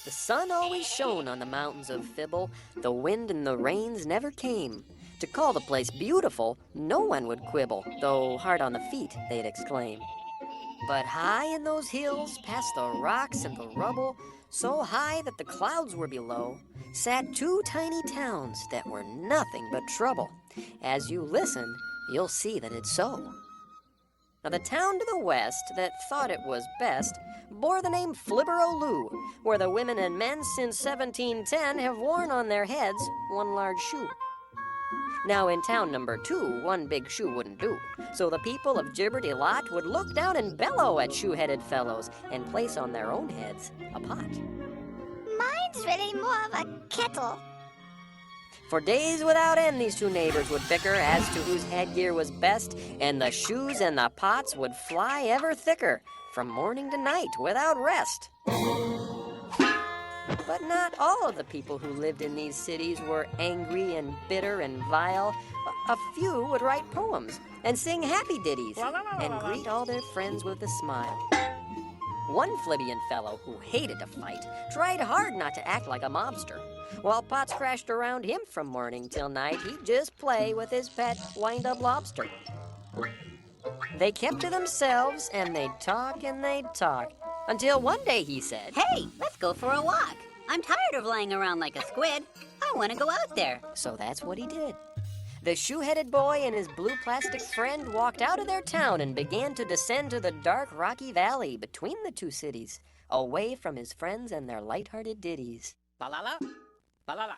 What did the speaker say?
The sun always shone on the mountains of Fibble, the wind and the rains never came. To call the place beautiful, no one would quibble, though hard on the feet they'd exclaim. But high in those hills, past the rocks and the rubble, so high that the clouds were below, sat two tiny towns that were nothing but trouble. As you listen, you'll see that it's so. Now the town to the west that thought it was best bore the name Flibber, where the women and men since 1710 have worn on their heads one large shoe. Now in town number 2, one big shoe wouldn't do, so the people of Gibberty Lot would look down and bellow at shoe-headed fellows and place on their own heads a pot. Mine's really more of a kettle. For days without end, these two neighbors would bicker as to whose headgear was best, and the shoes and the pots would fly ever thicker, from morning to night without rest. But not all of the people who lived in these cities were angry and bitter and vile. A few would write poems and sing happy ditties and greet all their friends with a smile. One Flibbian fellow who hated to fight tried hard not to act like a mobster. While pots crashed around him from morning till night, he'd just play with his pet wind-up lobster. They kept to themselves, and they'd talk, until one day he said, "Hey, let's go for a walk. I'm tired of lying around like a squid. I want to go out there." So that's what he did. The shoe-headed boy and his blue plastic friend walked out of their town and began to descend to the dark, rocky valley between the two cities, away from his friends and their light-hearted ditties. La la la, la la la.